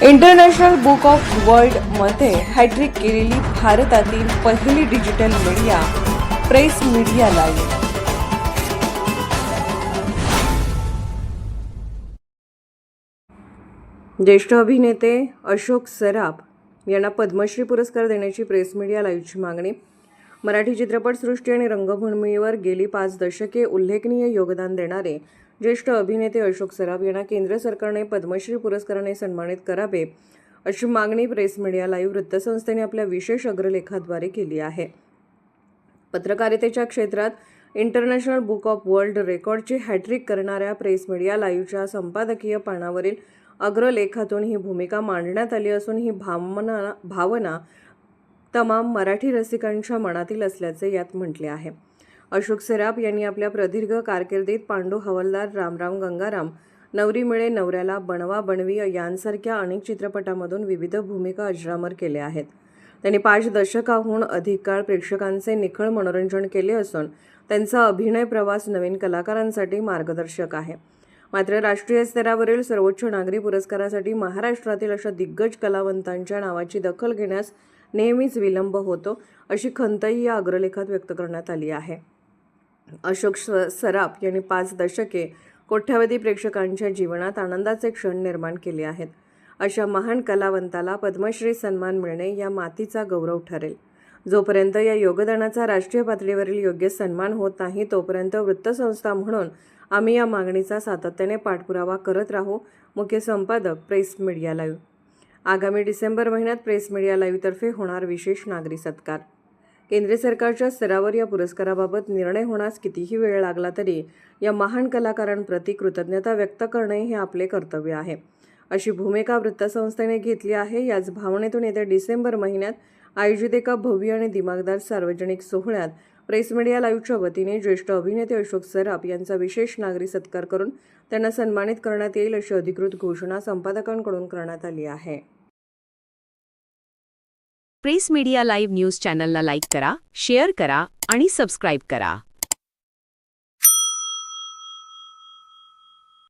International book of वर्ल्डमध्ये hat trick केलेली भारतातील पहिली digital media press media live. ज्येष्ठ अभिनेते अशोक सराफ यांना पद्मश्री पुरस्कार देण्याची प्रेस मीडिया लाईव्हची मागणी. मराठी चित्रपटसृष्टी आणि रंगभूमीवर गेली 5 दशके उल्लेखनीय योगदान देणारे ज्येष्ठ अभिनेते अशोक सराफ यांना केंद्र सरकारने पद्मश्री पुरस्काराने सन्मानित करावे अशी मागणी प्रेस मीडिया लाईव्ह वृत्तसंस्थेने आपल्या विशेष अग्रलेखाद्वारे केली आहे. पत्रकारितेच्या क्षेत्रात इंटरनॅशनल बुक ऑफ वर्ल्ड रेकॉर्डची हॅट्रिक करणाऱ्या प्रेस मीडिया लाईव्हच्या संपादकीय पानावरील अग्रलेखातून ही भूमिका मांडण्यात आली असून ही भावना तमाम मराठी रसिकांच्या मनातील असल्याचे यात म्हटले आहे. अशोक सराफ यांनी आपल्या प्रदीर्घ कारकिर्दीत पांडू हवालदार, रामराम गंगाराम, नवरी मिळे नवऱ्याला, बनवा बनवी यांसारख्या अनेक चित्रपटांमधून विविध भूमिका अजरामर केल्या आहेत. त्यांनी 5 दशकाहून अधिक काळ प्रेक्षकांचे निखळ मनोरंजन केले असून त्यांचा अभिनय प्रवास नवीन कलाकारांसाठी मार्गदर्शक आहे. मात्र राष्ट्रीय स्तरावरील सर्वोच्च नागरी पुरस्कारासाठी महाराष्ट्रातील अशा दिग्गज कलावंतांच्या नावाची दखल घेण्यास नेहमीच विलंब होतो, अशी खंतही या अग्रलेखात व्यक्त करण्यात आली आहे. अशोक सराफ यांनी 5 दशके कोट्यावधी प्रेक्षकांच्या जीवनात आनंदाचे क्षण निर्माण केले आहेत. अशा महान कलावंताला पद्मश्री सन्मान मिळणे या मातीचा गौरव ठरेल. जोपर्यंत या योगदानाचा राष्ट्रीय पातळीवरील योग्य सन्मान होत नाही तोपर्यंत वृत्तसंस्था म्हणून आम्ही या मागणीचा सातत्याने पाठपुरावा करत राहू. मुख्य संपादक, प्रेस मीडिया लाईव्ह. आगामी डिसेंबर महिन्यात प्रेस मीडिया लाईव्हतर्फे होणार विशेष नागरी सत्कार. केंद्र सरकारच्या स्तरावर या पुरस्काराबाबत निर्णय होण्यास कितीही वेळ लागला तरी या महान कलाकारांप्रती कृतज्ञता व्यक्त करणे हे आपले कर्तव्य आहे, अशी भूमिका वृत्तसंस्थेने घेतली आहे. याच भावनेतून येत्या डिसेंबर महिन्यात आयोजित एका भव्य आणि दिमागदार सार्वजनिक सोहळ्यात प्रेस मीडिया लाईव्हच्या वतीने ज्येष्ठ अभिनेते अशोक सराफ यांचा विशेष नागरी सत्कार करून त्यांना सन्मानित करण्यात येईल, अशी अधिकृत घोषणा संपादकांकडून करण्यात आली आहे. प्रेस मीडिया लाईव्ह न्यूज चॅनलला लाईक करा, शेअर करा आणि सबस्क्राईब करा.